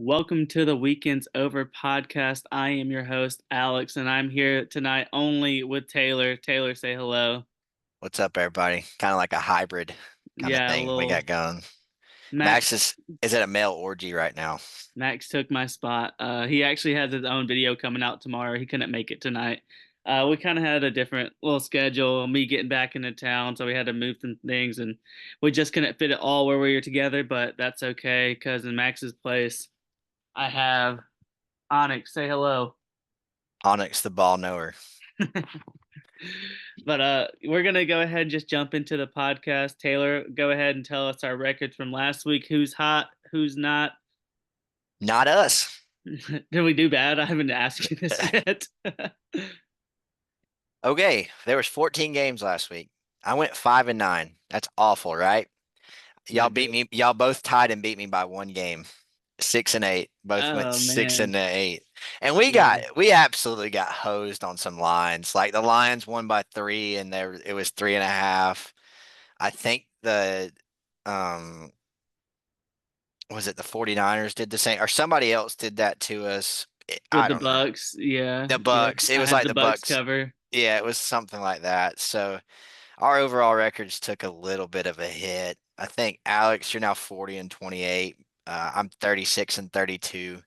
Welcome to the Weekends Over podcast. I am your host, Alex, and I'm here tonight only with Taylor. Taylor, say hello. What's up, everybody? Kind of like a hybrid kind of Yeah, a thing we little got going. Max Max. is at a male orgy right now. Max took my spot. He actually has his own video coming out tomorrow. He couldn't make it tonight. We kind of had a different little schedule. Me getting back into town, so we had to move some things, and we just couldn't fit it all where we were together. But that's okay, because in Max's place, I have Onyx. Say hello. Onyx the ball knower. But we're gonna go ahead and just jump into the podcast. Taylor, go ahead and tell us our records from last week. Who's hot? Who's not? Not us. Did we do bad? I haven't asked you this yet. Okay, there was 14 games last week. I went 5-9. That's awful, right? Y'all Not beat good. me. Y'all both tied and beat me by one game. 6-8. Both went Oh six man. and eight. And Yeah. we absolutely got hosed on some lines. Like the Lions won by 3 and there it was 3.5. I think the um was it the 49ers did the same or somebody else did that to us. With I the don't know. Bucks. Yeah. The Yeah. Bucks. It I was had like the the Bucks Bucks. cover. Yeah, it was something like that. So our overall records took a little bit of a hit. I think Alex, you're now 40-28. I'm 36-32.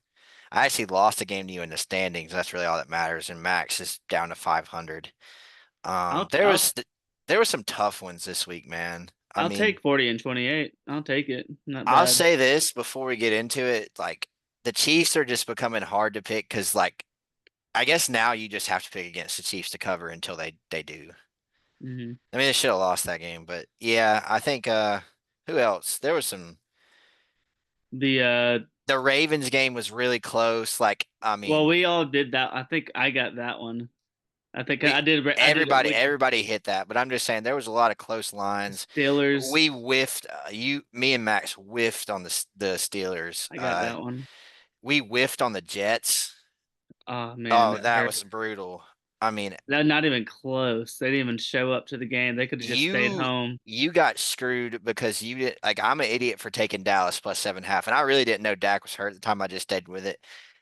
I actually lost a game to you in the standings. That's really all that matters. And Max is down to 500. I'll There I'll was there were some tough ones this week, man. I I'll mean, take 40-28. I'll take it. Not I'll bad. say this before we get into it, like the Chiefs are just becoming hard to pick because, like, I guess now you just have to pick against the Chiefs to cover until they do. Hmm. I mean, they should have lost that game, but yeah, I think who else? There was some. The The Ravens game was really close. Like, I well, mean, we all did that. I think I got that one. I think we I did it. We everybody hit that, but I'm just saying there was a lot of close lines. Steelers. We whiffed. Me and Max whiffed on the Steelers. I got that one. We whiffed on the Jets. Oh man, Oh, that that hurt. was brutal. I mean, Not even close. They didn't even show up to the game. They could have just stayed you home. you got screwed because you did like I'm an idiot for taking Dallas plus 7.5, and I really didn't know Dak was hurt at the time. I just stayed with it,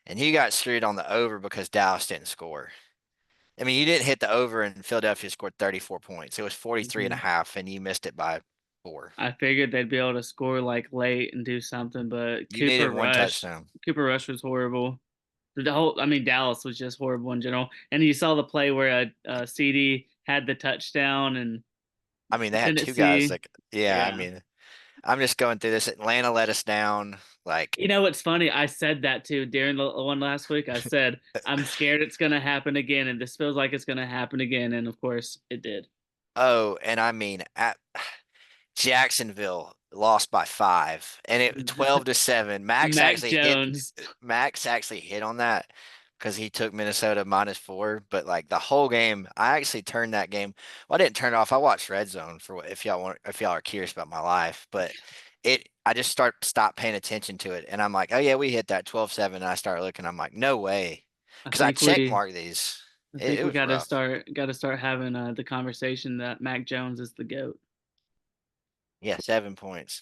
and you got screwed on the over because Dallas didn't score. I mean, you didn't hit the over, and Philadelphia scored 34 points. It was 43 and a Hmm. half, and you missed it by 4. I figured they'd be able to score like late and do something, but You needed one touchdown. Cooper Rush was horrible. The whole, I mean, Dallas was just horrible in general. And you saw the play where CD had the touchdown and I mean, they had two guys Tennessee. like, yeah, I Yeah. mean, I'm just going through this. Atlanta let us down. Like, You know what's funny? I said that too during the one last week. I said, I'm scared it's going to happen again. And this feels like it's going to happen again. And of course, it did. oh, and I mean, at Jacksonville lost by 5, and it 12-7. Mac Jones. Max actually hit on that because he took Minnesota -4. But like the whole game, I actually turned that game. Well, I didn't turn it off. I watched Red Zone for if y'all are curious about my life. But I just stopped paying attention to it, and I'm like, oh yeah, we hit that 12-7. And I started looking. I'm like, no way, I because I think check we marked these. I It, think it we was rough. got to start having the conversation that Mac Jones is the goat. Yeah, 7 points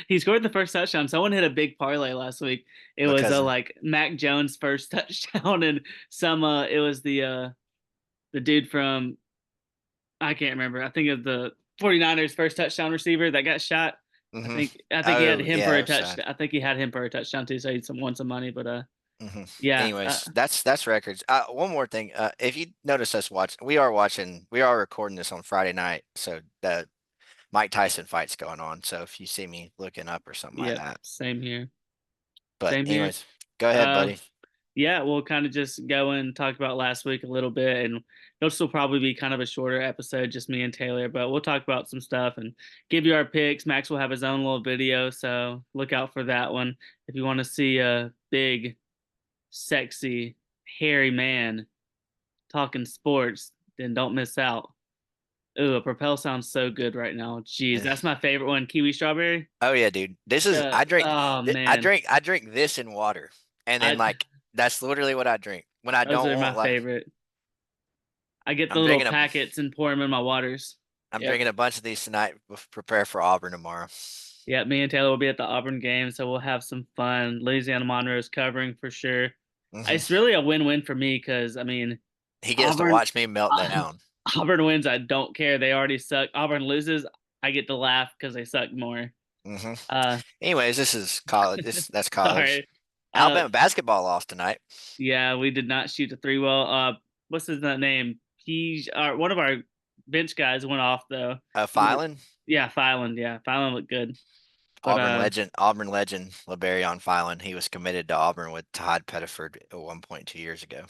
He scored the first touchdown. Someone hit a big parlay last week. It was because like Mac Jones first touchdown and some it was the dude from I can't remember. I think of the 49ers first touchdown receiver that got shot. hmm I think he had Oh him for yeah, a it was sad. touchdown. I think he had him for a touchdown too, so he won some money, but hmm yeah. Anyways, that's records. One more thing. If you notice us we are recording this on Friday night, so the Mike Tyson fight's going on. So if you see me looking up or something like Yep, that. same here. But Same here. anyways, go ahead, Uh, buddy. yeah, we'll kind of just go and talk about last week a little bit, and it'll still probably be kind of a shorter episode, just me and Taylor. But we'll talk about some stuff and give you our picks. Max will have his own little video, so look out for that one. If you want to see a big, sexy, hairy man talking sports, then don't miss out. Ooh, a Propel sounds so good right now. Jeez, that's my favorite one. Kiwi strawberry. Oh yeah, dude. This is I drink Oh I man, drink I drink this in water. And then I like that's literally what I drink. When I those don't are my want like favorite. I get the I'm little drinking a packets and pour them in my waters. I'm Yep. drinking a bunch of these tonight. Prepare for Auburn tomorrow. Yeah, me and Taylor will be at the Auburn game, so we'll have some fun. Louisiana Monroe's covering for sure. It's Hmm. really a win-win for me because I mean, He gets to Auburn, watch me melt down. Auburn wins, I don't care. They already suck. Auburn loses, I get to laugh because they suck more. Hmm. Uh, Anyways, this is college. That's college. sorry. Uh, Alabama basketball lost tonight. yeah, we did not shoot the three well. What's his name? One of our bench guys went off though. He, Filan, yeah, Filand. Yeah, Filand looked good, but Auburn legend, LeBarion Filan. He was committed to Auburn with Todd Pettiford at 1.2 years ago.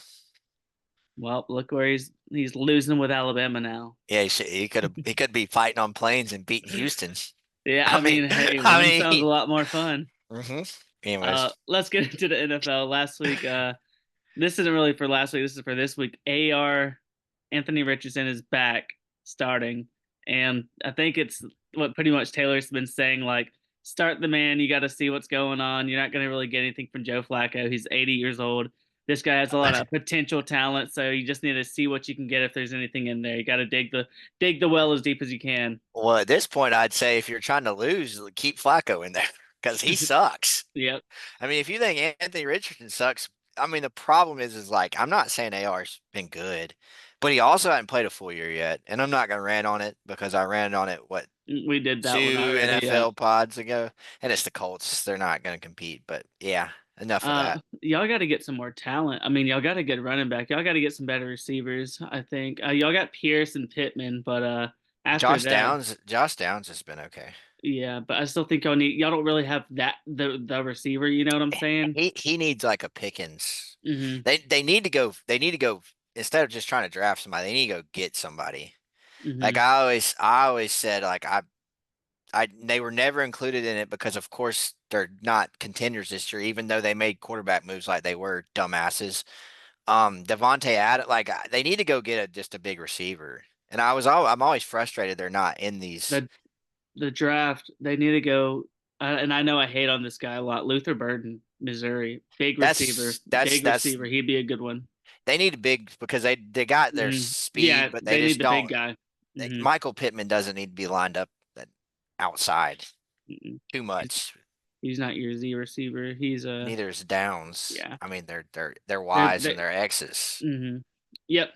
well, look where he's losing with Alabama now. Yeah, he could be fighting on planes and beating Houston. Yeah, I I mean, mean, hey, I one mean, sounds a lot more fun. hmm. Anyways, Let's get into the NFL. Last week, this isn't really for last week. This is for this week. AR Anthony Richardson is back starting, and I think it's what pretty much Taylor's been saying. Like, start the man. You got to see what's going on. You're not going to really get anything from Joe Flacco. He's 80 years old. This guy has a lot of potential talent, so you just need to see what you can get if there's anything in there. You got to dig the well as deep as you can. well, at this point, I'd say if you're trying to lose, keep Flacco in there because he sucks. Yep. I mean, if you think Anthony Richardson sucks, I mean, the problem is like I'm not saying AR's been good, but he also hadn't played a full year yet, and I'm not gonna rant on it because I ranted on it We did that one two already. Yeah. NFL pods ago, and it's the Colts. They're not gonna compete, but yeah, enough of that. Y'all got to get some more talent. I mean, y'all got to get running back. Y'all got to get some better receivers. I think y'all got Pierce and Pittman, but after that, Josh Downs has been okay. yeah. But I still think y'all don't really have the receiver. You know what I'm saying? He needs like a Pickens. Mm-hmm. They need to go instead of just trying to draft somebody, they need to go get somebody. Like Mm-hmm. I always said like they were never included in it because of course they're not contenders this year, even though they made quarterback moves like they were dumbasses. Devontae Adams, like they need to go get just a big receiver. And I'm always frustrated they're not in these. The the draft they need to go. And I know I hate on this guy a lot. Luther Burden, Missouri, big receiver, big That's receiver. He'd be a good one. they need a big because they got their Mm-hmm. speed, Yeah, but they they need just the big don't. guy. Mm-hmm. Michael Pittman doesn't need to be lined up outside Mm-mm. too much. He's not your Z receiver. He's a Neither is Downs. yeah. I mean, they're They're Y's and they they're X's, hmm Yep.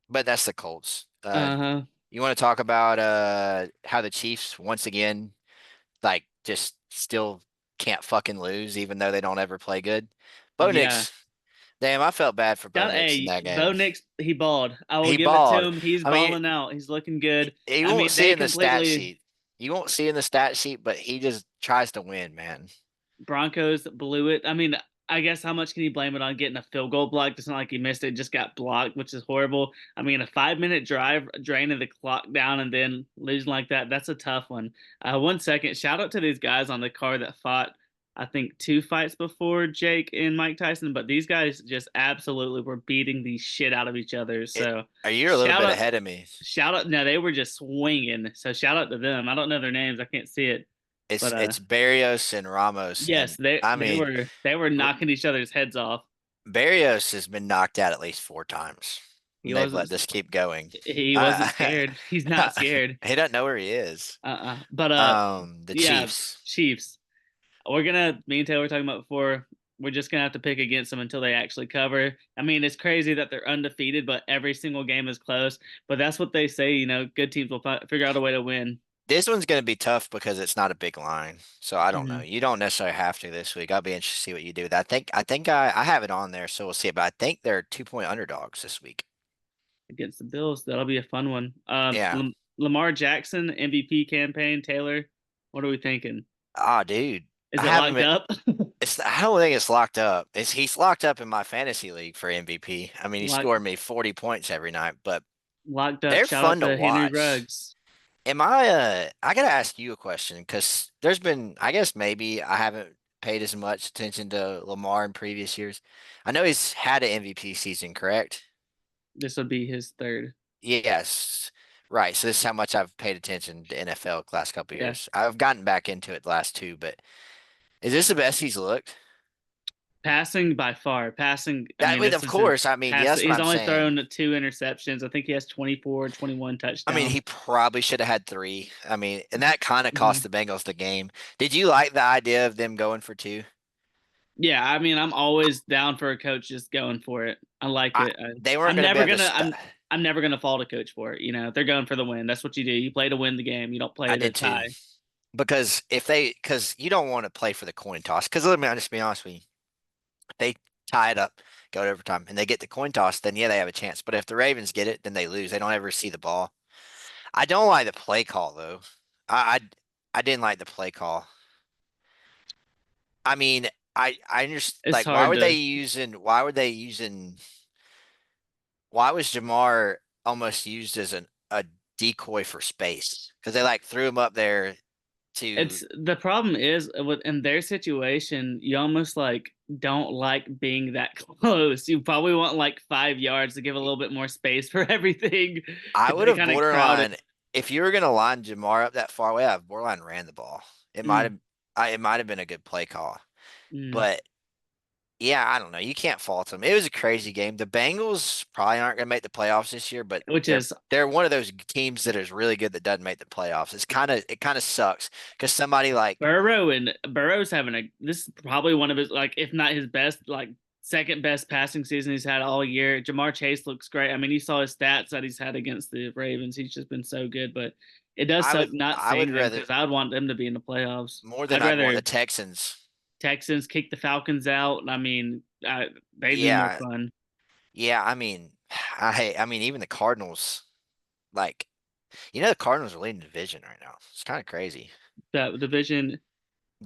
but that's the Colts. Uh-huh. You want to talk about how the Chiefs once again like just still can't fucking lose even though they don't ever play good. Bo Yeah. Nix, damn, I felt bad for Bo Shout Nix in hey, that Bo game. Nix, he balled. I will He give it to balled. him. He's I mean, balling out. He's looking good. you I won't mean, see they in the stat completely sheet. You won't see in the stat sheet, but he just tries to win, man. Broncos blew it. I mean, I guess how much can you blame it on getting a field goal blocked? It's not like he missed it, just got blocked, which is horrible. I mean, a 5 minute drive, draining the clock down and then losing like that, that's a tough one. 1 second, shout out to these guys on the card that fought, I think, two fights before Jake and Mike Tyson, but these guys just absolutely were beating the shit out of each other. It, So you're a little shout bit out, ahead of me. shout out. No, they were just swinging. So shout out to them. I don't know their names. I can't see it, but It's Barrios and Ramos, yes, and they I they mean, were they were R- knocking each other's heads off. Barrios has been knocked out at least 4 times, He and they've let wasn't this keep going. he wasn't I, scared. He's not scared. he doesn't know where he is. But The yeah, Chiefs. Chiefs. Me and Taylor were talking about before. We're just gonna have to pick against them until they actually cover. I mean, it's crazy that they're undefeated, but every single game is close. But that's what they say. Good teams will figure out a way to win. This one's going to be tough because it's not a big line. So I don't know. Hmm You don't necessarily have to this week. I'll be interested to see what you do with that. I have it on there, so we'll see it. But I think they're 2 point underdogs this week. Against the Bills, that'll be a fun one. Yeah. Lamar Jackson MVP campaign. Taylor, what are we thinking? Oh, dude. I Is it haven't locked been, up? I don't think it's locked up. He's locked up in my fantasy league for MVP. I mean, he locked scored me 40 points every night, but locked up. they're Shout out fun to to Henry watch. Ruggs. I gotta ask you a question because there's been, I guess maybe I haven't paid as much attention to Lamar in previous years. I know he's had an MVP season, correct? This would be his third. Yes. Right. So this is how much I've paid attention to NFL the last couple of Yeah. years. I've gotten back into it the last two, but is this the best he's looked? Passing by far. Passing, I I mean, mean, this of is his course. I mean, yeah, pass. that's what He's I'm only saying. thrown two interceptions. I think he has 24, 21 I mean, touchdowns. he probably should have had three. I mean, and that kind of cost Mhm. the Bengals the game. Did you like the idea of them going for two? Yeah, I mean, I'm always down for a coach just going for it. I like I it. They weren't I'm going to be never able to gonna. stop. I'm never gonna fault a coach for it. You know, they're going for the win. That's what you do. You play to win the game. You don't I play to did too. tie. Because you don't want to play for the coin toss. Because let me just be honest with you. If they tie it up, go to overtime, and they get the coin toss, then yeah, they have a chance. But if the Ravens get it, then they lose. They don't ever see the ball. I don't like the play call though. I I didn't like the play call. I mean, I understand. It's Like, why hard were they to. using? Why were they using? Why was Jamar almost used as a decoy for space? Because they like threw him up there to. It's the problem is with in their situation, you almost like don't like being that close. You probably want like 5 yards to give a little bit more space for everything I because would they have kind of crowded. borderline if you were gonna line Jamar up that far away, I've borderline ran the ball. It might Mm, have, it might have been a good play call, mm. but yeah, I don't know. You can't fault them. It was a crazy game. The Bengals probably aren't gonna make the playoffs this year, but Which they're is they're one of those teams that is really good that doesn't make the playoffs. It kind of sucks because somebody like Burrow's having a this is probably one of his like if not his best like second best passing season he's had all year. Jamar Chase looks great. I mean, you saw his stats that he's had against the Ravens. He's just been so good, but it does suck not I would seeing them rather because I would want them to be in the playoffs. more than I'd I'd want rather the Texans. Texans kick the Falcons out. I mean, they'd be more Yeah, fun. yeah. I mean, I mean even the Cardinals like. The Cardinals are leading the division right now. It's kind of crazy. That division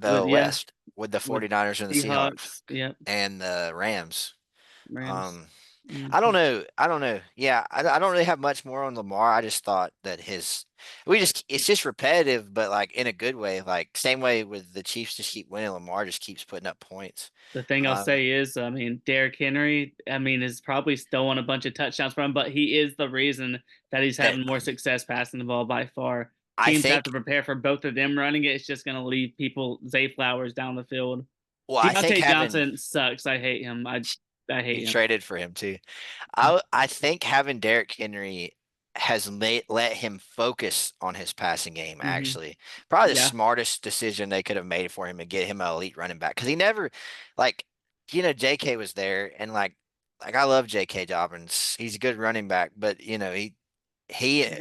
with The yeah West with the with 49ers and the Seahawks Seahawks. Yep, and the Rams. Rams. Um, I don't Mhm. know. I don't know. Yeah, I don't really have much more on Lamar. I just thought that it's just repetitive, but like in a good way. Like same way with the Chiefs just keep winning. Lamar just keeps putting up points. The thing I'll Um, say is, I mean, Derrick Henry, I mean, has probably stolen a bunch of touchdowns from him, but he is the reason that he's that having more success passing the ball by far. I Teams have to think. prepare for both of them running it. It's just going to leave people Zay Flowers down the field. Well, I think Deontay having Johnson sucks. I hate him. I hate you him. traded for him too. I think having Derrick Henry has let him focus on his passing game. Hmm. Actually, probably the Yeah, smartest decision they could have made for him to get him an elite running back because he never, like, J.K. was there and like I love J.K. Dobbins. He's a good running back, but he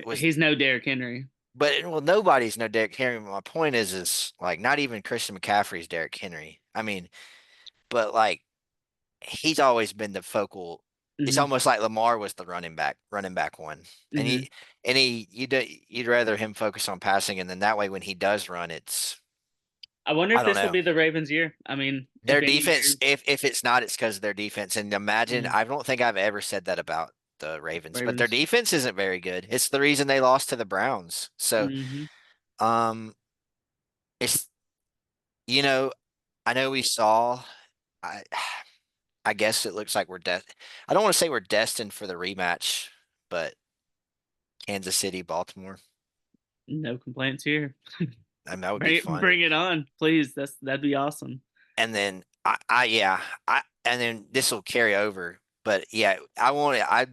was. he's no Derrick Henry. But well, nobody's no Derrick Henry. My point is like not even Christian McCaffrey's Derrick Henry. I mean, but like he's always been the focal. It's Hmm. almost like Lamar was the running back one, and Hmm. you'd rather him focus on passing, and then that way when he does run, it's I wonder I if don't this will know be the Ravens' year. I mean, their if any defense. year, If it's not, it's because of their defense. And imagine mm, I don't think I've ever said that about the Ravens, but their Ravens. defense isn't very good. It's the reason they lost to the Browns. So Hmm. um, it's you know I know we saw. I I guess it looks like I don't want to say we're destined for the rematch, but Kansas City, Baltimore. No complaints here. I mean, that would be fun. Bring it on, please. That'd be awesome. And then yeah, and then this will carry over. But yeah, I'd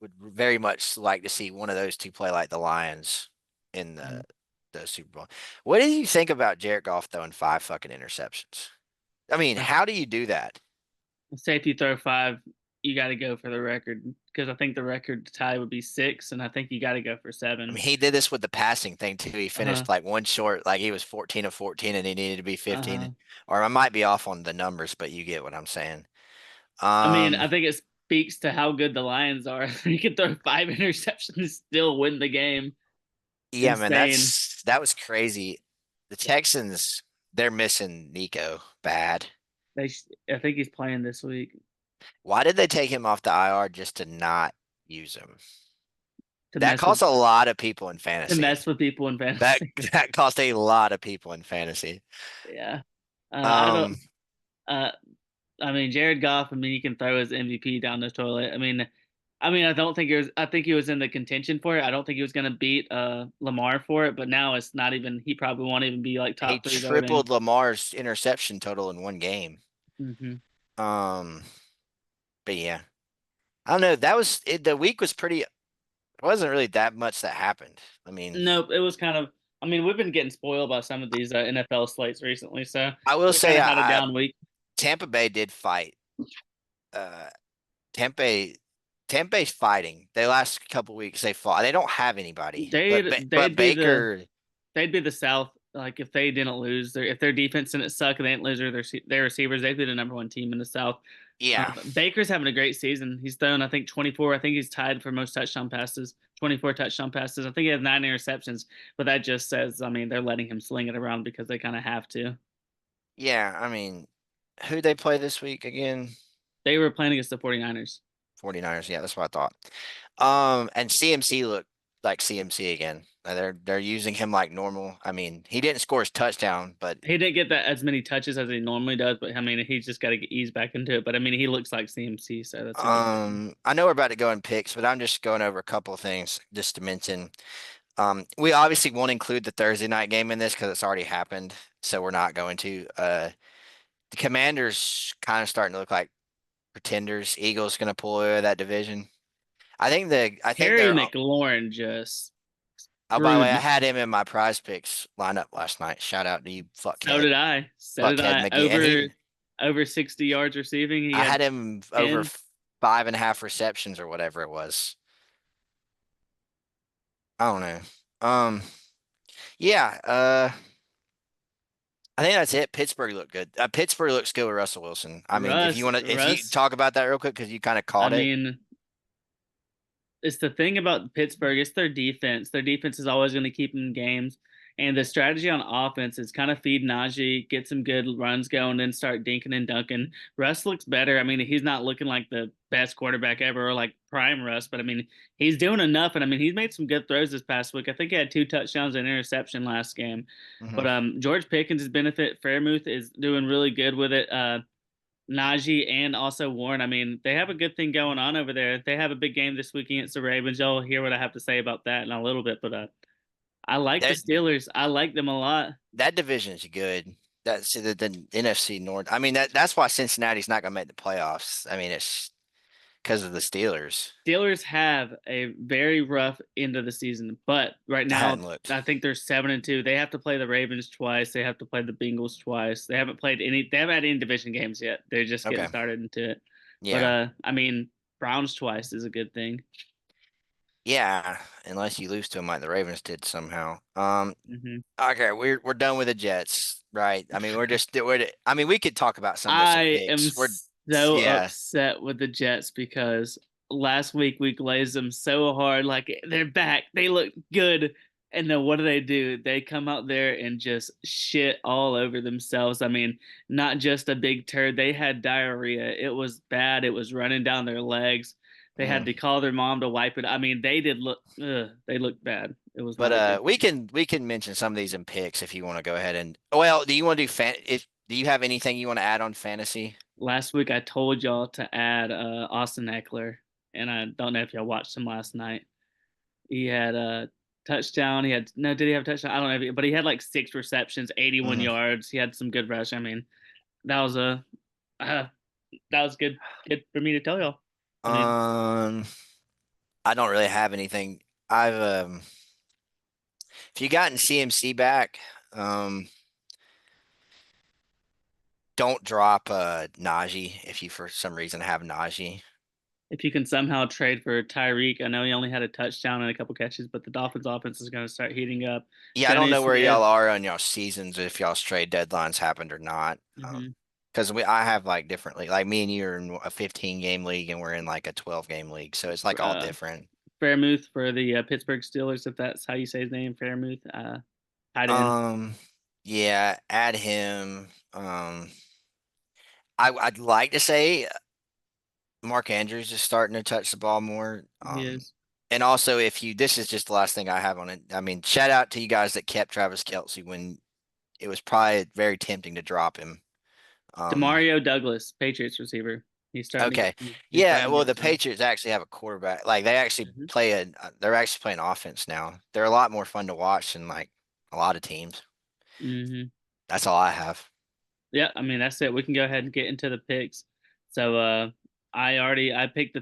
would very much like to see one of those two play like the Lions in the Super Bowl. What do you think about Jared Goff throwing five fucking interceptions? I mean, Uh, how do you do that? Safety throw five. You got to go for the record because I think the record tie would be six, and I think you got to go for I seven. mean, he did this with the passing thing too. He Uh huh. finished like one short, like he was 14 of 14 and he needed to be Uh huh. 15. Or I might be off on the numbers, but you get what I'm saying. I mean, Um, I think it speaks to how good the Lions are. You can throw five interceptions and still win the game. It's yeah, man, insane. that was crazy. The Texans, they're missing Nico bad. I think he's playing this week Why did they take him off the IR just to not use him? to That mess with cost a lot of people in to fantasy. mess with people in That fantasy. that cost a lot of people in fantasy. Yeah. I don't. Um, Uh, I mean, Jared Goff. I mean, he can throw his MVP down the toilet. I mean, I don't think he was. I think he was in the contention for it. I don't think he was going to beat Lamar for it. But now it's not even. He probably won't even be like he top three voting. tripled Lamar's interception total in one game. Hmm. Um, but yeah, I don't know. That was it. The week was pretty. It wasn't really that much that happened. I mean, Nope, it was kind of. I mean, we've been getting spoiled by some of these NFL slates recently, so I will we kind say, of had a down week. Tampa Bay did fight. Uh, Tampa, Tampa's fighting. The last couple weeks they fought. They don't have anybody, They'd but they'd be the Baker, they'd be the South. Like if they didn't lose, if their defense didn't suck and they didn't lose their receivers, they'd be the number one team in the South. yeah, Baker's having a great season. He's thrown, I think, 24. I think he's tied for most touchdown passes, 24 touchdown passes. I think he has 9 interceptions, but that just says, I mean, they're letting him sling it around because they kind of have to. yeah. I mean, who they play this week again? They were playing against the 49ers. 49ers. Yeah, that's what I thought. And CMC looked like CMC again. They're using him like normal. I mean, he didn't score his touchdown, but He didn't get that as many touches as he normally does, but I mean, he's just got to get eased back into it. But I mean, he looks like CMC, so that's a good thing. I know we're about to go in picks, but I'm just going over a couple of things just to mention. We obviously won't include the Thursday night game in this because it's already happened, so we're not going to. The Commanders kind of starting to look like pretenders. Eagles going to pull away that division. I think Terry they're. McLaurin just Oh, by the way, screwed. I had him in my prize picks lineup last night. Shout out to you, So did fuckhead, I. So did fuckhead I. McGee, and he. Over 60 yards receiving. He I had had him over 10. 5.5 receptions or whatever it was. I don't know. Um, yeah. I think that's it. Pittsburgh looked good. Pittsburgh looks good with Russell Wilson. I mean, if you Russ. talk about that real quick because you kind of I called it. mean, it's the thing about Pittsburgh. It's their defense. Their defense is always going to keep them in games. And the strategy on offense is kind of feed Najee, get some good runs going, then start dinking and dunking. Russ looks better. I mean, he's not looking like the best quarterback ever or like prime Russ, but I mean, he's doing enough. And I mean, he's made some good throws this past week. I think he had 2 touchdowns and an interception last game. Hmm. But George Pickens' benefit. Fairmouth is doing really good with it. Najee and also Warren. I mean, they have a good thing going on over there. They have a big game this week against the Ravens. Y'all hear what I have to say about that in a little bit, but I like the That Steelers. I like them a lot. that division is good. That's the NFC North. I mean, that's why Cincinnati's not going to make the playoffs. I mean, it's because of the Steelers. Steelers have a very rough end of the season, but right now Hadn't looked. I think they're 7-2. They have to play the Ravens twice. They have to play the Bengals twice. They haven't played any. They haven't had any division games yet. They're just getting Okay. started into it. But Yeah. I mean, Browns twice is a good thing. Yeah. Unless you lose to them like the Ravens did somehow. Hmm. Okay, we're done with the Jets, right? I mean, I mean, we could talk about some of this in I am picks. so Yeah. upset with the Jets because last week we glazed them so hard. Like they're back, they look good, and then what do? They come out there and just shit all over themselves. I mean, not just a big turd. They had diarrhea. It was bad. It was running down their legs. They had Mhm. to call their mom to wipe it. I mean, they did look. They looked bad. It was But not a good thing. we can mention some of these in picks if you want to go ahead and. Well, do you want to do if do you have anything you want to add on fantasy? Last week I told y'all to add Austin Eckler, and I don't know if y'all watched him last night. He had a touchdown. He had no, did he have a touchdown? I don't know, but he had like 6 receptions, 81 Hmm. yards. He had some good rush. I mean, that was a uh, that was good for me to tell y'all. I mean, Um, I don't really have anything. I've if you gotten CMC back, um, don't drop Najee if you for some reason have Najee. if you can somehow trade for Tyreek, I know he only had a touchdown and a couple catches, but the Dolphins' offense is going to start heating up. Yeah, I don't Jonnu know where Smith. y'all are on y'all seasons if y'all's trade deadlines happened or not. Mm-hmm. Because I have like differently, like me and you are in a 15 game league and we're in like a 12 game league, so it's like all Uh, different. Fairmouth for the Pittsburgh Steelers, if that's how you say his name, Fairmouth. Tight end. Um, yeah, add him. I'd like to say Mark Andrews is starting to touch the ball more. He is. And also if you, this is just the last thing I have on it. I mean, shout out to you guys that kept Travis Kelce when it was probably very tempting to drop him. Um, Demario Douglas, Patriots receiver. He's starting to get. okay, He's yeah. starting to Well, get the some. Patriots actually have a quarterback. Like they actually Mhm. play they're actually playing offense now. They're a lot more fun to watch than like a lot of teams. Mhm. That's all I have. Yeah, I mean that's it. We can go ahead and get into the picks. So I picked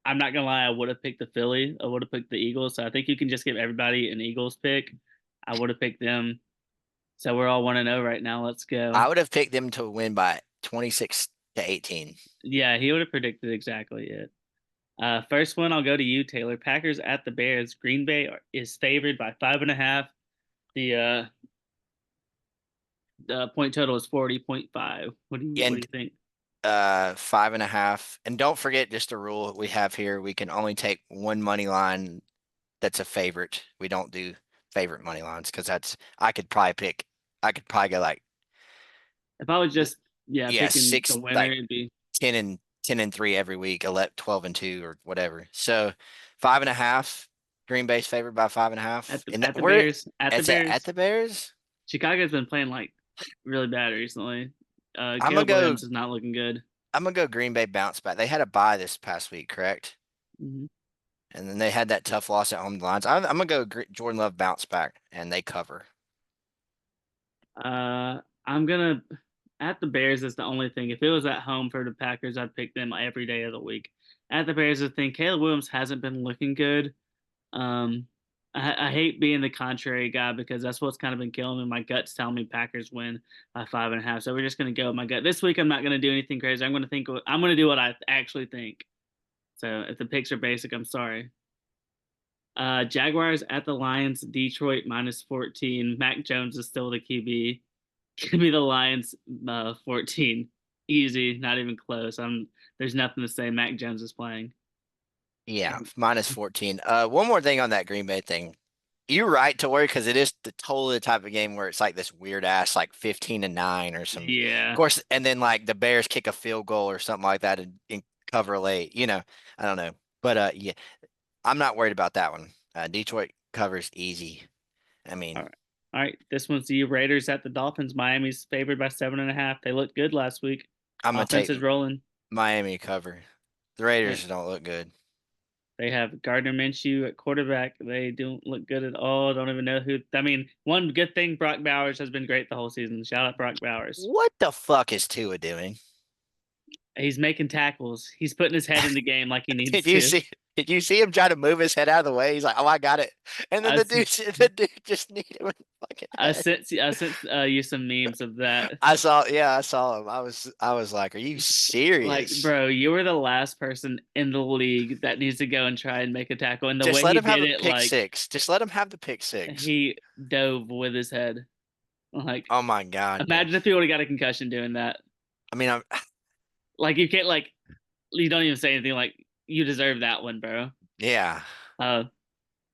I'm not gonna lie, I would have picked the Philly. I would have picked the Eagles. So I think you can just give everybody an Eagles pick. I would have picked them. So we're all 1-0 right now. Let's go. I would have picked them to win by 26 to 18. Yeah, he would have predicted exactly it. First one, I'll go to you, Taylor. Packers at the Bears. Green Bay is favored by 5.5. The point total is 40.5. What do And you think? 5.5. And don't forget just a rule we have here. We can only take one money line that's a favorite. We don't do favorite money lines because I could probably go like If I was just yeah, picking the six winner, like it'd be 10 and 3 every week, 11, 12 and 2 or whatever. So 5.5. Green Bay's favored by 5.5. And at the where Bears. At the it's at Bears. the Bears. Chicago's been playing like really bad recently. I'm gonna Caleb go. Williams is not looking good. I'm gonna go Green Bay bounce back. They had a bye this past week, correct? Mhm. And then they had that tough loss at home to the Lions. I'm gonna go Jordan Love bounce back, and they cover. I'm gonna at the Bears is the only thing. If it was at home for the Packers, I'd pick them every day of the week. At the Bears, the thing, Caleb Williams hasn't been looking good. Um, I hate being the contrary guy because that's what's kind of been killing me. My gut's telling me Packers win by 5.5. So we're just gonna go with my gut. This week I'm not gonna do anything crazy. I'm gonna do what I actually think. So if the picks are basic, I'm sorry. Jaguars at the Lions, Detroit -14. Mac Jones is still the QB. Give me the Lions 14. Easy, not even close. There's nothing to say. Mac Jones is playing. Yeah, And -14. One more thing on that Green Bay thing. You're right to worry because it is the totally type of game where it's like this weird ass like 15-9 or some. Of yeah. course, and then like the Bears kick a field goal or something like that and cover late. I don't know, but yeah, I'm not worried about that one. Detroit covers easy. I All mean, right. All right. This one's the Raiders at the Dolphins. Miami's favored by 7.5. They looked good last week. I'm gonna Offense take is rolling. Miami to cover. The All right. Raiders don't look good. They have Gardner Minshew at quarterback. They don't look good at all. Don't even know who. I mean, one good thing, Brock Bowers has been great the whole season. Shout out Brock Bowers. What the fuck is Tua doing? He's making tackles. He's putting his head in the game like he needs Did you to. see? Did you see him try to move his head out of the way? He's like, "Oh, I got it," and then I, s- the dude just need him in the fucking head. I sent you some memes of that. I saw him. I was like, "Are you Like, serious?" bro, you were the last person in the league that needs to go and try and make a tackle. And the Just way let he him have did a it, pick like six. Just let him have the pick six. he dove with his head. Like, Oh my God, dude. imagine if he would have got a concussion doing that. I mean, I'm Like, you can't you don't even say anything. Like, you deserve that one, bro. yeah. Uh,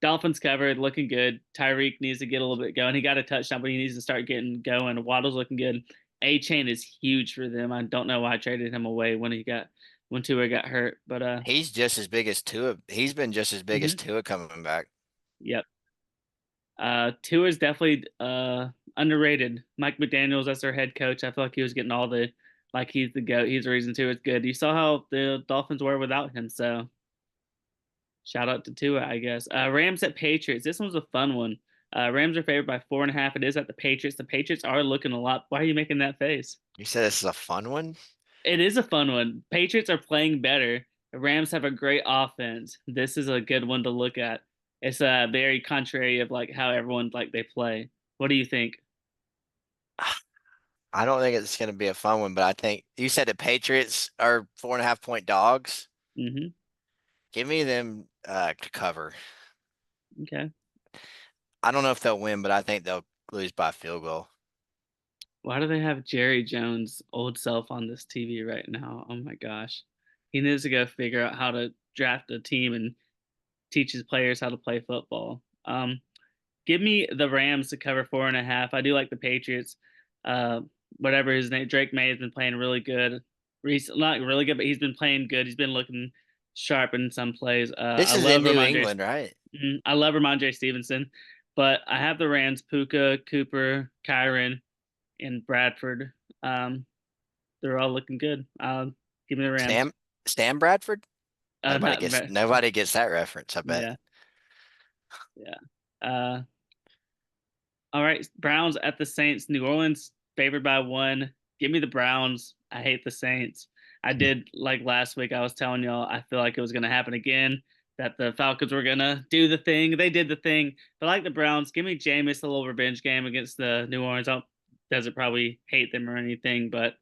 Dolphins covered, looking good. Tyreek needs to get a little bit going. He got a touchdown, but he needs to start getting going. Waddle's looking good. A Chain is huge for them. I don't know why I traded him away when Tua got hurt, but He's just as big as Tua. He's been just as big as mhm. Tua coming back. Yep. Tua is definitely underrated. Mike McDaniel's that's their head coach. I feel like he was getting all the like he's the goat. He's the reason Tua is good. You saw how the Dolphins were without him, so shout out to Tua, I guess. Rams at Patriots. This one's a fun one. Rams are favored by 4.5. It is at the Patriots. The Patriots are looking a lot. Why are you making that face? You said this is a fun one. It is a fun one. Patriots are playing better. The Rams have a great offense. This is a good one to look at. It's very contrary of like how everyone like they play. What do you think? I don't think it's going to be a fun one, but I think you said the Patriots are 4.5 point dogs. Hmm. Give me them to cover. Okay. I don't know if they'll win, but I think they'll lose by a field goal. Why do they have Jerry Jones' old self on this TV right now? Oh my gosh. He needs to go figure out how to draft a team and teach his players how to play football. Give me the Rams to cover 4.5. I do like the Patriots. Uh, whatever his name, Drake May has been playing really good. Not really good, but he's been playing good. He's been looking sharp in some plays. This is in New England, right? I love Ramondre Stevenson, but I have the Rams. Puka, Cooper, Kyron, and Bradford. Um, they're all looking good. Give me the Rams. Sam Bradford? Not Nobody gets that reference, I bet. yeah, yeah. All right, Browns at the Saints. New Orleans favored by one. Give me the Browns. I hate the Saints. I did like last week. I was telling y'all I feel like it was going to happen again. That the Falcons were gonna do the thing. They did the thing. But like the Browns, give me Jameis a little revenge game against the New Orleans. I doesn't probably hate them or anything, but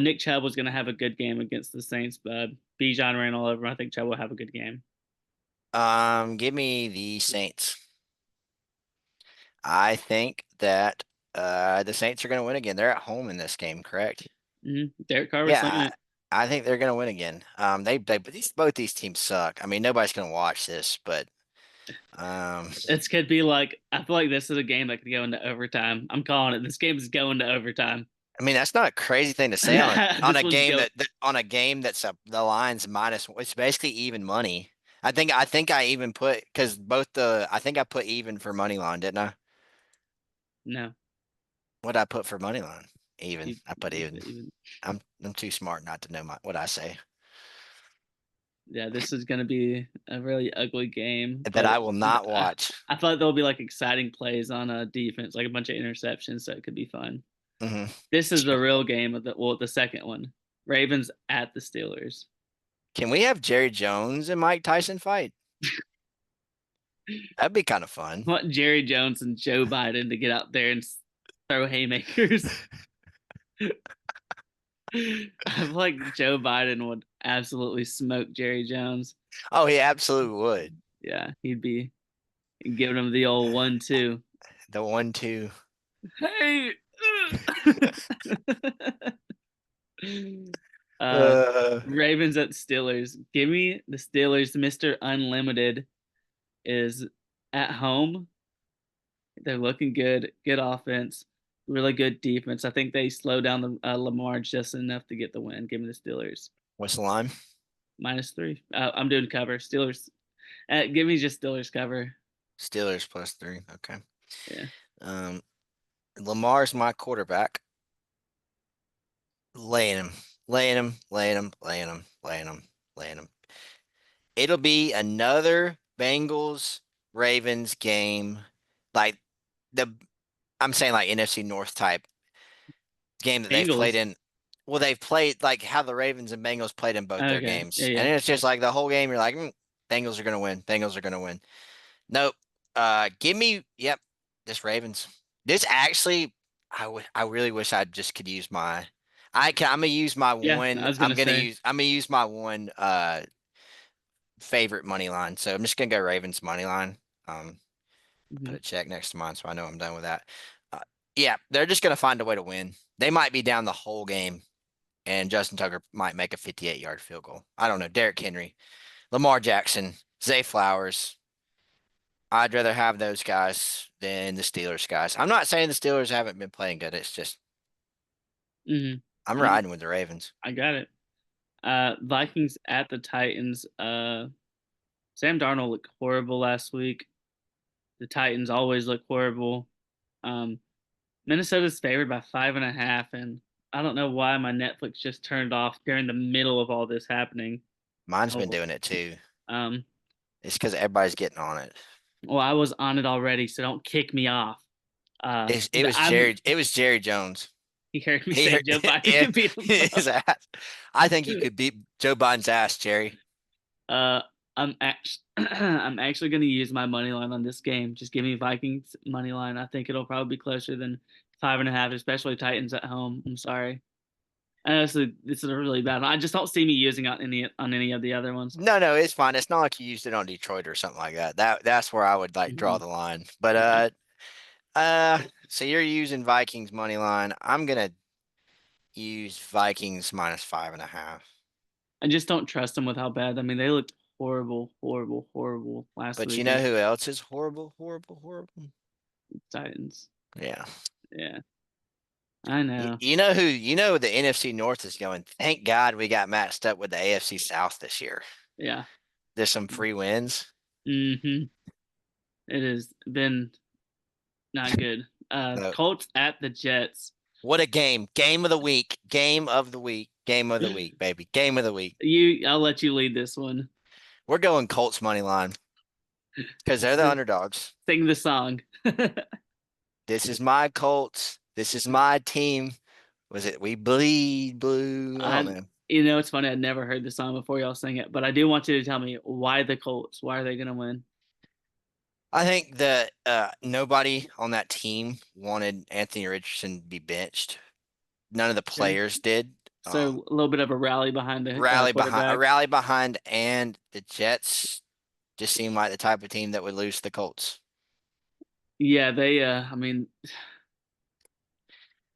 Nick Chubb was gonna have a good game against the Saints. But Bijan ran all over him. I think Chubb will have a good game. Give me the Saints. I think that the Saints are going to win again. They're at home in this game, correct? Derek Carr was slinging Yeah, it. I think they're going to win again. But both these teams suck. I mean, nobody's going to watch this, but um, This could be like I feel like this is a game that could go into overtime. I'm calling it. This game is going to overtime. I mean that's not a crazy thing to say on This a one's game go. that on a game that's the line's minus. It's basically even money. I think I even put because both the I think I put even for money line, didn't I? No, What did I put for money line? Even. you, I put you even. put even. I'm too smart not to know what I say. Yeah, this is going to be a really ugly game, That but I will not I, watch. I feel like there'll be like exciting plays on a defense, like a bunch of interceptions, so it could be fun. Hmm. This is the real game of the second one. Ravens at the Steelers. Can we have Jerry Jones and Mike Tyson fight? That'd be kind of fun. I want Jerry Jones and Joe Biden to get out there and throw haymakers. I feel like Joe Biden would absolutely smoke Jerry Jones. Oh, he absolutely would. Yeah, he'd be giving him the old 1-2. The 1-2. Hey. uh Uh, Ravens at Steelers. Give me the Steelers. Mr. Unlimited is at home. They're looking good. Good offense. Really good defense. I think they slow down the Lamar just enough to get the win. Give me the Steelers. what's the line? -3. I'm doing cover. Steelers. Give me just Steelers cover. Steelers +3. Okay. Yeah. Um, Lamar's my quarterback. Laying him, laying him, laying him, laying him, laying him, laying him. It'll be another Bengals Ravens game, like the I'm saying like NFC North type game that they've played Bengals. in. Well, they've played like how the Ravens and Bengals played in both their Okay. Yeah. games, and Yeah. it's just like the whole game. You're like, Bengals are gonna win. Bengals are gonna win. Nope. Give me. Yep. This Ravens. This actually, I really wish I just could use my. I'm gonna use my Yeah. one. I was gonna say. I'm gonna use my one favorite money line. So I'm just gonna go Ravens money line. Put Mhm. a check next to mine, so I know I'm done with that. Uh, yeah, they're just gonna find a way to win. They might be down the whole game, and Justin Tucker might make a 58-yard field goal. I don't know. Derrick Henry, Lamar Jackson, Zay Flowers. I'd rather have those guys than the Steelers guys. I'm not saying the Steelers haven't been playing good. It's just Mhm. I'm I riding with the Ravens. I got it. Vikings at the Titans. Sam Darnold looked horrible last week. The Titans always look horrible. Um, Minnesota's favored by 5.5, and I don't know why my Netflix just turned off during the middle of all this happening. Mine's been Oh, doing it too. um, It's because everybody's getting on it. well, I was on it already, so don't kick me off. It was I'm. Jerry. It was Jerry Jones. He heard me He say hurt Joe Biden yeah, could beat himself. his ass. I think you could beat Joe Biden's ass, Jerry. Uh, I'm actually I'm actually going to use my money line on this game. Just give me Vikings money line. I think it'll probably be closer than 5.5, especially Titans at home. I'm sorry. Honestly, this is a really bad one. I just don't see me using on any of the other ones. No, it's fine. It's not like you used it on Detroit or something like that. That's where I would like draw Mhm. the line. But Yeah, so you're using Vikings money line. I'm gonna use Vikings -5.5. I just don't trust them with how bad. I mean, they looked horrible, horrible, horrible last But you week know against who else is horrible, horrible, horrible? the Titans. Yeah. Yeah, I know. You know the NFC North is going. Thank God we got matched up with the AFC South this year. Yeah. There's some free wins. Mm-hmm. It has been not good. No. Colts at the Jets. What a game. Game of the week. Game of the week. Game of the week, baby. Game of the week. I'll let you lead this one. We're going Colts money line because they're the underdogs. Sing the song. This is my Colts. This is my team. Was it We Bleed Blue? I don't I, know. it's funny. I'd never heard the song before y'all sing it, but I do want you to tell me why the Colts. Why are they gonna win? I think that nobody on that team wanted Anthony Richardson to be benched. None of the Okay. players did. Um, So a little bit of a rally behind the quarterback. rally behind, and the Jets just seem like the type of team that would lose to the Colts. Yeah, they. I mean,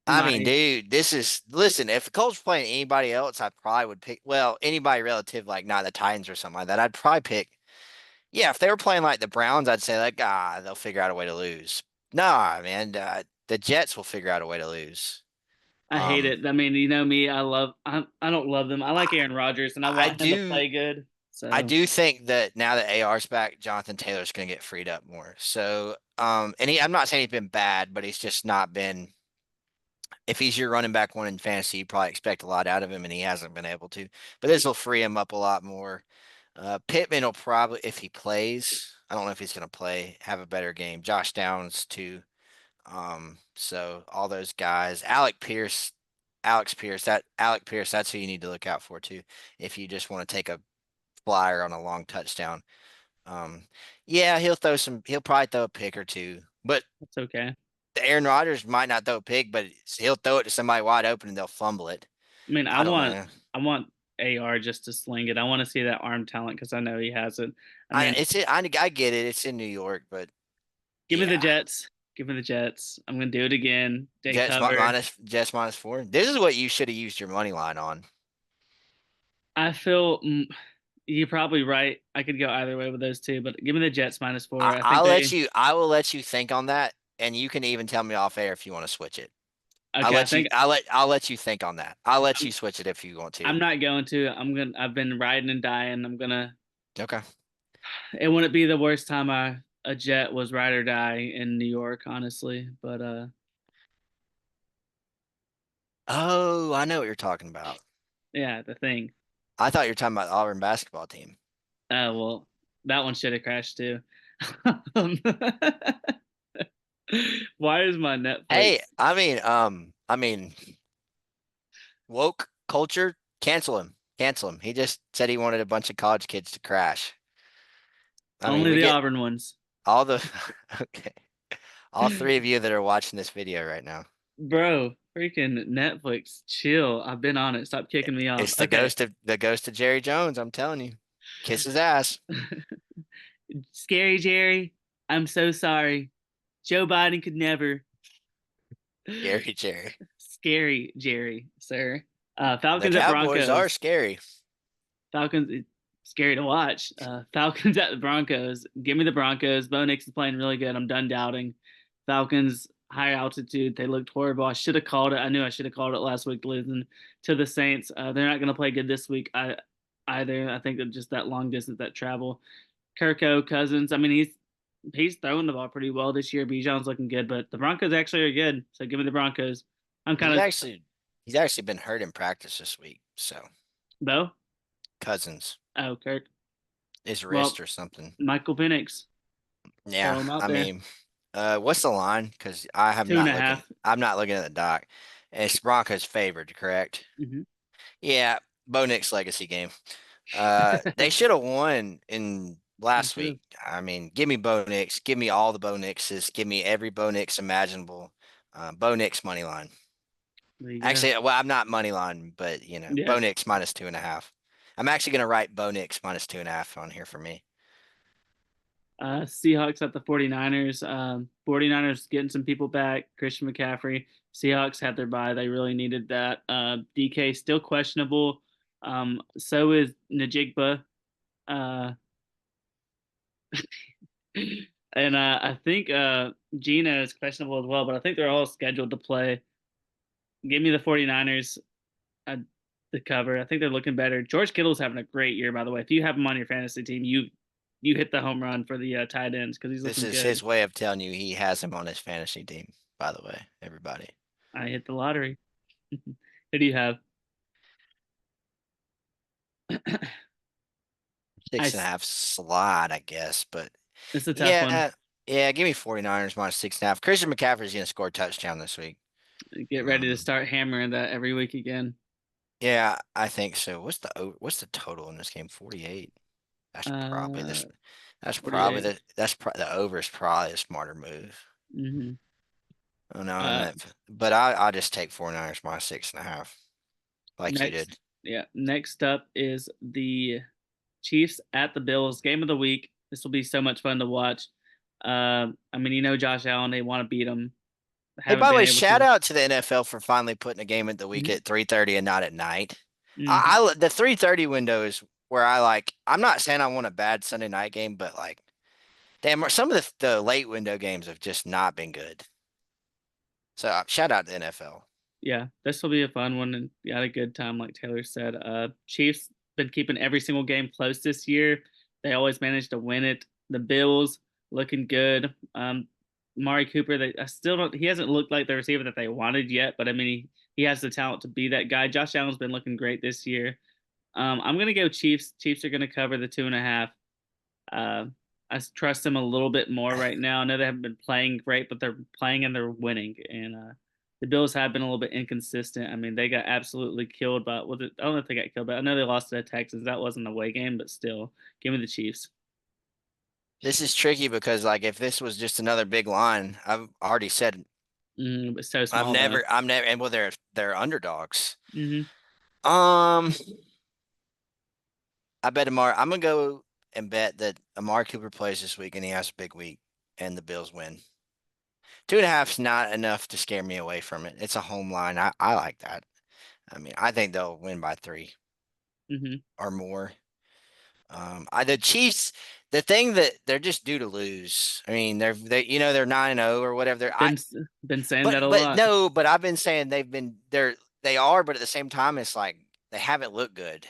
I mean, my dude, listen, if the Colts were playing anybody else, I probably would pick, well, anybody relative, like not the Titans or something like that. I'd probably pick, yeah, if they were playing like the Browns, I'd say, like, they'll figure out a way to lose. Nah, man, the Jets will figure out a way to lose. I hate Um, it. I mean, me. I don't love them. I like Aaron Rodgers, and I I want him to do, play good. I So do think that now that AR's back, Jonathan Taylor's going to get freed up more. So, I'm not saying he's been bad, but he's just not been. If he's your running back one in fantasy, you probably expect a lot out of him, and he hasn't been able to. But this will free him up a lot more. Pittman will probably, if he plays, I don't know if he's going to play, have a better game. Josh Downs too. So all those guys, Alec Pierce, that's who you need to look out for too. If you just want to take a flyer on a long touchdown. Um, yeah, he'll probably throw a pick or two, but it's okay. Aaron Rodgers might not throw a pick, but he'll throw it to somebody wide open and they'll fumble it. I mean, I don't know. I want AR just to sling it. I want to see that arm talent because I know he has it. I I mean, it's I get it. It's in New York, but give me the yeah. Jets. Give me the Jets. I'm gonna do it again. They Jets cover. Jets -4. This is what you should have used your money line on. I feel you're probably right. I could go either way with those two, but give me the Jets -4. I think they. I will let you think on that, and you can even tell me off air if you want to switch it. Okay, I think I'll let you think on that. I'll let you I'm. switch it if you want to. I'm not going to. I'm gonna. I've been riding and dying. I'm gonna. Okay. It wouldn't be the worst time a Jet was ride or die in New York, honestly. But Oh, I know what you're talking about. yeah, the thing. I thought you were talking about the Auburn basketball team. Well, that one should have crashed too. Why is my Hey, Netflix woke culture, cancel him. Cancel him. He just said he wanted a bunch of college kids to crash. I mean, only we the get Auburn ones? all the okay. All three of you that are watching this video right now. Bro, freaking Netflix, chill. I've been on it. Stop kicking me off. It's Okay. the ghost of Jerry Jones, I'm telling you. Kiss his ass. Scary Jerry, I'm so sorry. Joe Biden could never. Scary Jerry. Scary Jerry, sir. The Falcons at Cowboys are Broncos. scary. Falcons, it's scary to watch. Falcons at the Broncos. Give me the Broncos. Bo Nix is playing really good. I'm done doubting. Falcons, high altitude. They looked horrible. I should have called it. I knew I should have called it last week, losing to the Saints. They're not going to play good this week either. I think that just that long distance, that travel. Kirko, Cousins. I mean, he's throwing the ball pretty well this year. Bijan's looking good, but the Broncos actually are good. So give me the Broncos. I'm kind He's of actually he's actually been hurt in practice this week. So Bo. Cousins, Oh, Kirk. his Well, wrist or something. Michael Penix. Yeah, Throw him out I there. mean, what's the line? Because Two and a half. I'm not looking at the doc. It's Broncos favored, correct? Mm-hmm. Yeah, Bo Nix legacy game. They should have won in They last should have. week. I mean, give me Bo Nix, give me all the Bo Nixes, give me every Bo Nix imaginable. Bo Nix money line. There you go. Actually, well, I'm not money line, but Bo Yeah. Nix -2.5. I'm actually gonna write Bo Nix -2.5 on here for me. Seahawks at the 49ers. 49ers getting some people back. Christian McCaffrey. Seahawks had their bye. They really needed that. DK still questionable. So is Najigba. Uh, and I think Gina is questionable as well, but I think they're all scheduled to play. Give me the 49ers uh, the cover. I think they're looking better. George Kittle's having a great year, by the way. If you have him on your fantasy team, you hit the home run for the tight ends because he's This looking is good. his way of telling you he has him on his fantasy team, by the way, everybody. I hit the lottery. Who do you have? Six and a I. half slide, I guess. But It's a tough one. yeah, yeah, give me 49ers -6.5. Christian McCaffrey's gonna score a touchdown this week. Get ready to Um, start hammering that every week again. yeah, I think so. What's the total in this game? 48. That's probably Uh, this. That's probably 48. the over is probably a smarter move. Mm-hmm. Oh no, I Uh, meant, but I'll just take 49ers minus 6.5, like you next, did. yeah, next up is the Chiefs at the Bills, game of the week. This will be so much fun to watch. I mean, Josh Allen, they want to beat him, Hey, haven't by the been way, able shout to. out to the NFL for finally putting a game at the week Mm-hmm. at 3:30 and not at night. Mm-hmm. The 3:30 window is where I'm not saying I want a bad Sunday night game, but like, damn, some of the late window games have just not been good. So shout out to the NFL. Yeah, this will be a fun one, and you had a good time, like Taylor said. Chiefs been keeping every single game close this year. They always manage to win it. The Bills looking good. Mari Cooper, they I still don't. He hasn't looked like the receiver that they wanted yet, but I mean, he has the talent to be that guy. Josh Allen's been looking great this year. I'm gonna go Chiefs. Chiefs are gonna cover the 2.5. Uh, I trust them a little bit more right now. I know they haven't been playing great, but they're playing and they're winning. And the Bills have been a little bit inconsistent. I mean, they got absolutely killed by. Was it? I don't know if they got killed, but I know they lost to the Texans. That wasn't a away game, but still, give me the Chiefs. This is tricky because like if this was just another big line, I've already said But so small though. I'm never, and well, they're underdogs. Hmm. Um, I bet Amar. I'm gonna go and bet that Amari Cooper plays this week and he has a big week, and the Bills win. 2.5's not enough to scare me away from it. It's a home line. I like that. I mean, I think they'll win by 3 Hmm. or more. The Chiefs, the thing that they're just due to lose. I mean, they're 9-0 or whatever. Been been saying that a But lot. no, but I've been saying they are, but at the same time, it's like they haven't looked good.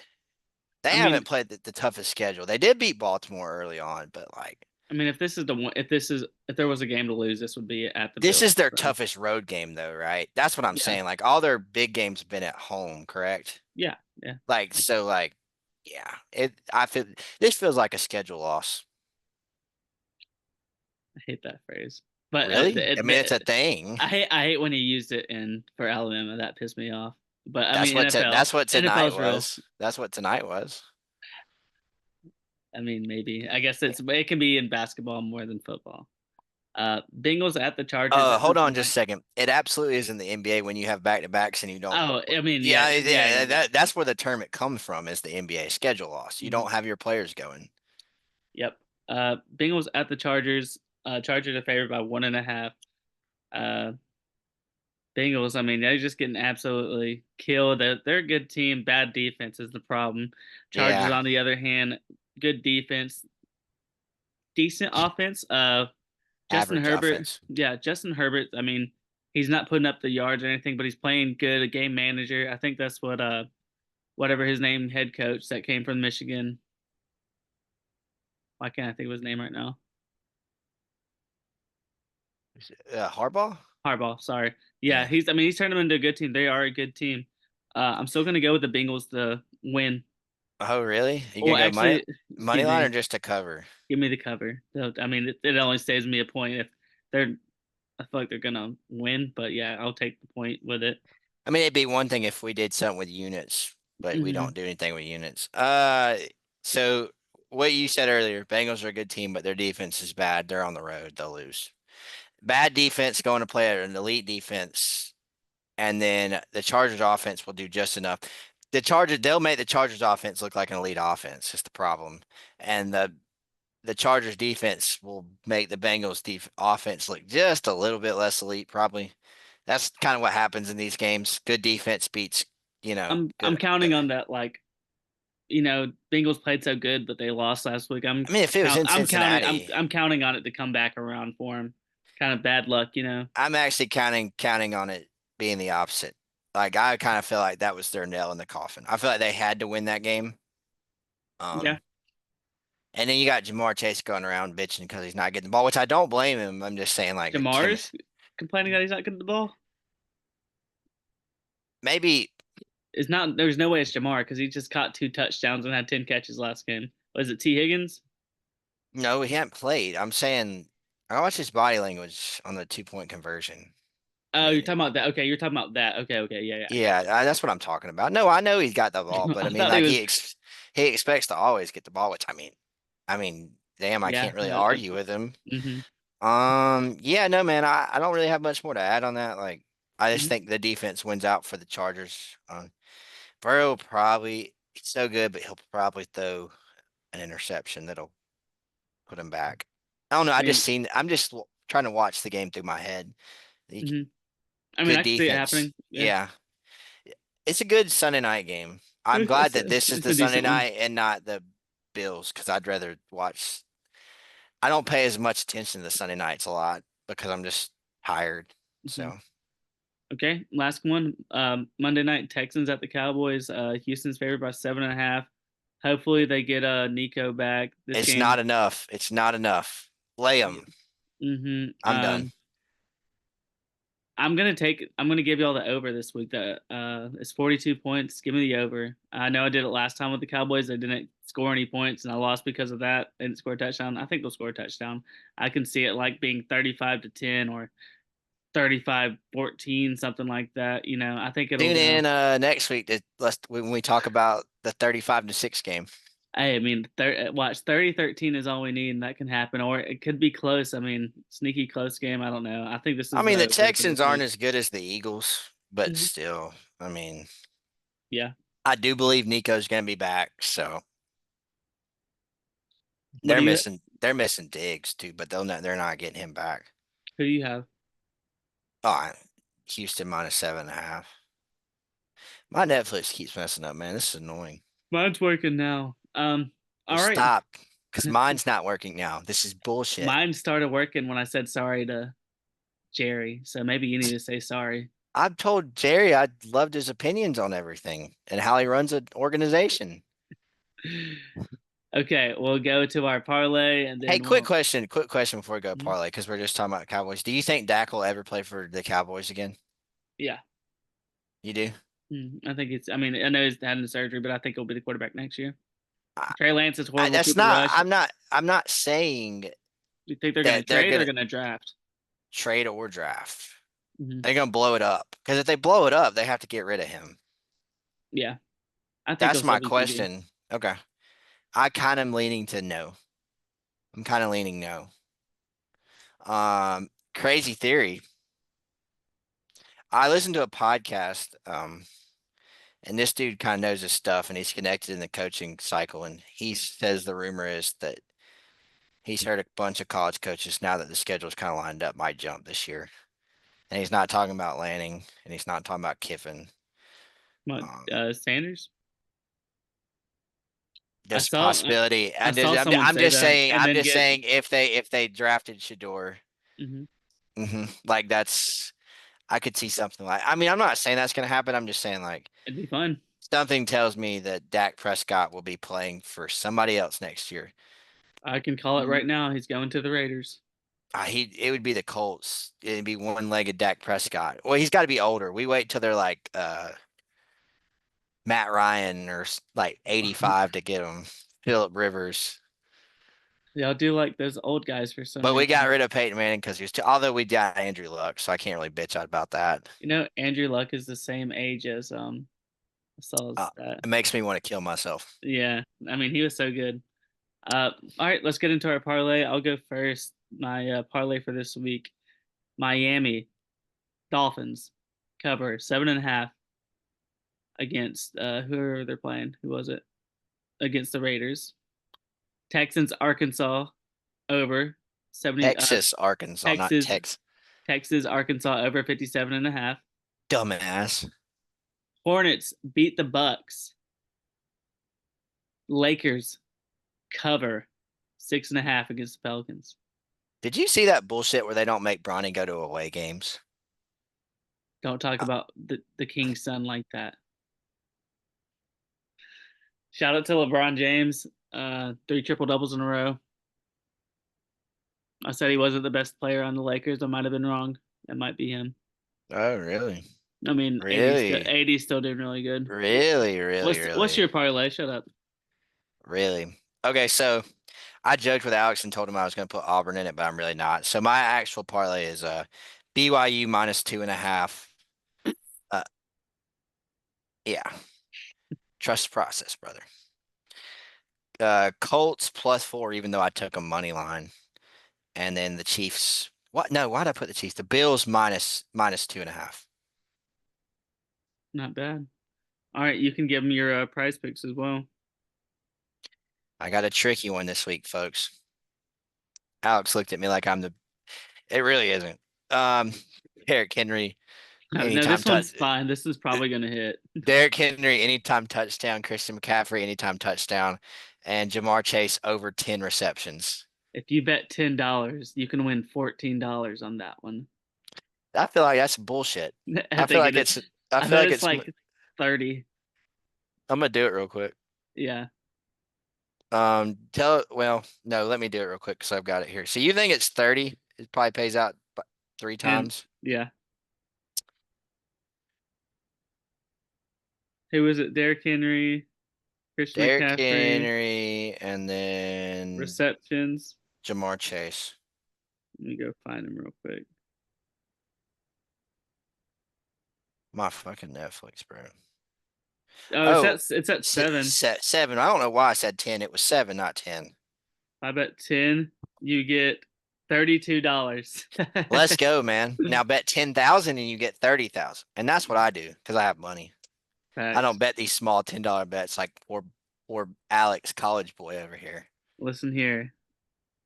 They I mean, haven't played the toughest schedule. They did beat Baltimore early on, but like if this is the one, if there was a game to lose, this would be at the this Bills. is their So toughest road game, though, right? That's what I'm yeah, saying. Like all their big games have been at home, correct? yeah, yeah. Like so, like yeah, I feel this feels like a schedule loss. I hate that phrase, but Really? I mean, it's a thing. I hate when he used it in for Alabama. That pissed me off. But I mean That's what tonight NFL's real. was. That's what tonight was. I mean maybe I guess it can be in basketball more than football. Bengals at the Chargers. This Hold is on just my a second. It absolutely is in the NBA when you have back to backs and you don't. oh I mean yeah Yeah, NBA. yeah, that's where the term it comes from is the NBA schedule loss. You Mm-hmm. don't have your players going. Yep. Bengals at the Chargers. Chargers are favored by 1.5. Uh, Bengals. I mean they're just getting absolutely killed. They're a good team. Bad defense is the problem. Chargers Yeah, on the other hand, good defense, decent offense. Justin average Herbert, offense. yeah, Justin Herbert. I mean, he's not putting up the yards or anything, but he's playing good. A game manager. I think that's what whatever his name, head coach that came from Michigan. Why can't I think of his name right now? Harbaugh? Harbaugh. Sorry. Yeah, Yeah. he's. I mean, he's turned them into a good team. They are a good team. I'm still gonna go with the Bengals to win. Oh, really? You Oh, gonna go actually, money excuse line or me. just to cover? Give me the cover. So, I mean, it only saves me a point if they're. I feel like they're gonna win, but yeah, I'll take the point with it. I mean, it'd be one thing if we did something with units, but we Hmm. don't do anything with units. So what you said earlier, Bengals are a good team, but their defense is bad. They're on the road. They'll lose. Bad defense going to play an elite defense, and then the Chargers offense will do just enough. They'll make the Chargers offense look like an elite offense. Is the problem, and the Chargers defense will make the Bengals offense look just a little bit less elite, probably. That's kind of what happens in these games. Good defense beats, I'm good. counting on that. Like Bengals played so good, but they lost last week. I mean, if it was in I'm counting. Cincinnati, I'm counting on it to come back around for him. Kind of bad luck. I'm actually counting on it being the opposite. Like I kind of feel like that was their nail in the coffin. I feel like they had to win that game. Yeah, Um, and then you got Jamar Chase going around bitching because he's not getting the ball, which I don't blame him. I'm just saying, like, Jamar's complaining that he's not getting the ball. maybe It's not. There's no way it's Jamar because he just caught 2 touchdowns and had 10 catches last game. Was it T Higgins? no, he hadn't played. I'm saying I watched his body language on the 2-point conversion. I Oh, you're mean, talking about that. Okay, you're talking about that. Okay, okay, yeah, yeah, I got yeah, that's what I'm talking about. No, I know he's got the ball, you. but I I mean, thought he like was. he expects to always get the ball, which I mean, damn, I Yeah, can't really yeah. argue with him. Mm-hmm, Yeah, no, man, I don't really have much more to add on that. Like, I just hmm think the defense wins out for the Chargers. Burrow probably he's so good, but he'll probably throw an interception that'll put him back. I don't know. I mean, I'm just trying to watch the game through my head. The hmm I mean, good I can see it defense. happening. Yeah, Yeah, it's a good Sunday night game. I'm glad that this is it's the a Sunday decent one. night and not the Bills because I'd rather watch. I don't pay as much attention to the Sunday nights a lot because I'm just tired. Hmm So Okay, last one. Monday night Texans at the Cowboys. Houston's favored by 7.5. Hopefully they get Nico back this it's game. not enough. It's not enough. Lay Yeah. them. I'm done. I'm gonna give y'all the over this week. It's 42 points. Give me the over. I know I did it last time with the Cowboys. They didn't score any points and I lost because of that. They didn't score a touchdown. I think they'll score a touchdown. I can see it like being 35-10 or 35-14, something like that. I think it'll Tune go. in next week to let's when we talk about the 35-6 game. Hey, I mean, watch 30-13 is all we need, and that can happen, or it could be close. I mean, sneaky close game. I don't know. I think this I is mean, the the over for Texans this aren't week. as good as the Eagles, but Mhm. still, I mean, Yeah. I do believe Nico's going to be back, so What do you? they're missing Diggs too, but they're not getting him back. Who do you have? Oh, Houston -7.5. My Netflix keeps messing up, man. This is annoying. Mine's working now. Well, All right. stop, because mine's not working now. This is bullshit. Mine started working when I said sorry to Jerry, so maybe you need to say sorry. I've told Jerry I loved his opinions on everything and how he runs an organization. Okay, we'll go to our parlay, and Hey, then we'll. quick question before we go Mhm. parlay, because we're just talking about Cowboys. Do you think Dak will ever play for the Cowboys again? Yeah. You do? I think it's. I mean, I know he's having surgery, but I think he'll be the quarterback next year. I, Trey Lance is horrible. that's Cooper not. Rush. I'm not saying Do you think they're going to that they're trade or gonna going to draft? trade or draft. Hmm They're gonna blow it up because if they blow it up, they have to get rid of him. Yeah, I think he'll That's still my be QB. question. Okay, I kind of leaning to no. I'm kind of leaning no. Crazy theory. I listened to a podcast. And this dude kind of knows his stuff, and he's connected in the coaching cycle. And he says the rumor is that he's heard a bunch of college coaches now that the schedule's kind of lined up might jump this year. And he's not talking about Lanning, and he's not talking about Kiffin. What, Um, Sanders? I there's a saw possibility. I saw someone I'm say just that saying. and I'm then just get. saying if they drafted Shador, Hmm like that's I could see something like. I mean, I'm not saying that's going to happen. I'm just saying like It'd be fun. something tells me that Dak Prescott will be playing for somebody else next year. I can call it right now. He's going to the Raiders. It would be the Colts. It'd be one-legged Dak Prescott. Well, he's got to be older. We wait till they're like Matt Ryan or like 85 to get him. Philip Rivers. Y'all do like those old guys for some But we got reason. rid of Peyton Manning because he was too, although we got Andrew Luck, so I can't really bitch out about that. Andrew Luck is the same age as I saw Uh, that. it makes me want to kill myself. Yeah, I mean he was so good. All right, let's get into our parlay. I'll go first. My parlay for this week: Miami Dolphins cover 7.5 against who are they playing? Who was it? Against the Raiders. Texans Arkansas over 70. Texas, Arkansas, not Texas Tex. Texas Arkansas over 57.5. Dumbass. Hornets beat the Bucks. Lakers cover 6.5 against the Pelicans. Did you see that bullshit where they don't make Bronny go to away games? Don't talk Uh, about the King's son like that. Shout out to LeBron James. Three triple doubles in a row. I said he wasn't the best player on the Lakers. I might have been wrong. It might be him. oh, really? I mean, Really? AD's still doing really good. Really, really, What's really, your parlay? Shut up. really. Okay, so I joked with Alex and told him I was going to put Auburn in it, but I'm really not. So my actual parlay is BYU minus 2.5. Uh, yeah, trust the process, brother. Colts +4, even though I took a money line, and then the Chiefs. What? No, why'd I put the Chiefs? The Bills minus 2.5. Not bad. All right, you can give them your prize picks as well. I got a tricky one this week, folks. Alex looked at me like I'm the. It really isn't. Um, Derrick Henry, No, no, anytime this touch. one's fine. This is probably gonna hit. Derrick Henry, anytime touchdown. Christian McCaffrey, anytime touchdown, and Jamar Chase over 10 receptions. If you bet $10, you can win $14 on that one. I feel like that's bullshit. I I feel think like it is. it's. I I feel bet like it's it's. like 30. I'm gonna do it real quick. Yeah, Well, no, let me do it real quick because I've got it here. So you think it's 30? It probably pays out three 10. times. Yeah. Who was it? Derrick Henry, Christian Derrick McCaffrey, Henry and then receptions. Jamar Chase. Let me go find him real quick. My fucking Netflix, bro. Oh, Oh, it's at 7. 7. I don't know why I said 10. It was 7, not 10. I bet 10, you get $32. Let's go, man. Now bet 10,000 and you get 30,000. And that's what I do because I have money. I don't Facts. bet these small $10 bets like poor Alex college boy over here. Listen here.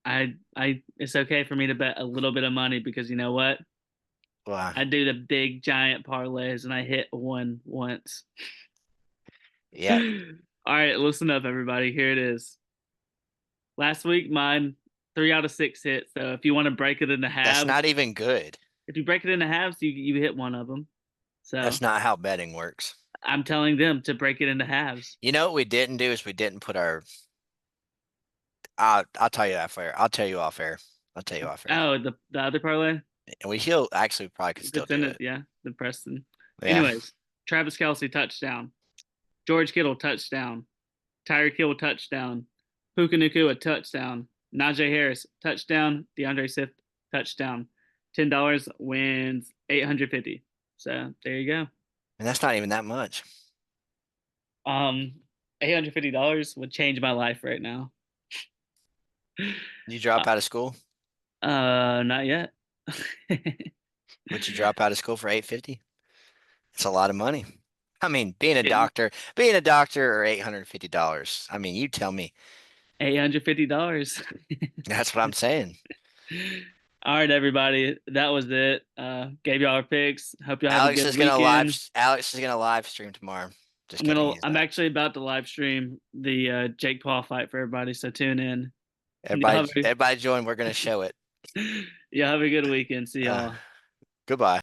It's okay for me to bet a little bit of money because you know what? Well, I do the big giant parlays and I hit one once. yeah, All right, listen up, everybody. Here it is. Last week, mine 3 out of 6 hit. So if you want to break it into that's not halves, even good. if you break it into halves, you hit one of them. So That's not how betting works. I'm telling them to break it into halves. You know what we didn't do is we didn't put our. I'll tell you off air. I'll tell you off air. I'll tell you off air. Oh, the other parlay. And we still actually probably could If still it's do in it, it. yeah, the Preston. Yeah. Anyways, Travis Kelsey touchdown. George Kittle touchdown. Tyreek Hill touchdown. Puka Nacua touchdown. Najee Harris touchdown. DeAndre Swift touchdown. $10 wins 850. So there you go. And that's not even that much. $850 would change my life right now. You drop out of school? Not yet. Would you drop out of school for 850? It's a lot of money. I mean, Getting being a doctor or $850. I mean, you tell me. $850. That's what I'm saying. All right, everybody. That was it. Gave y'all our picks. Hope y'all have a good weekend. Alex is gonna live stream tomorrow. Just kidding, he's I'm not. actually about to live stream the Jake Paul fight for everybody, so tune in. Y'all Everybody join. We're gonna show it. y'all have a good weekend. See Uh, y'all. Goodbye.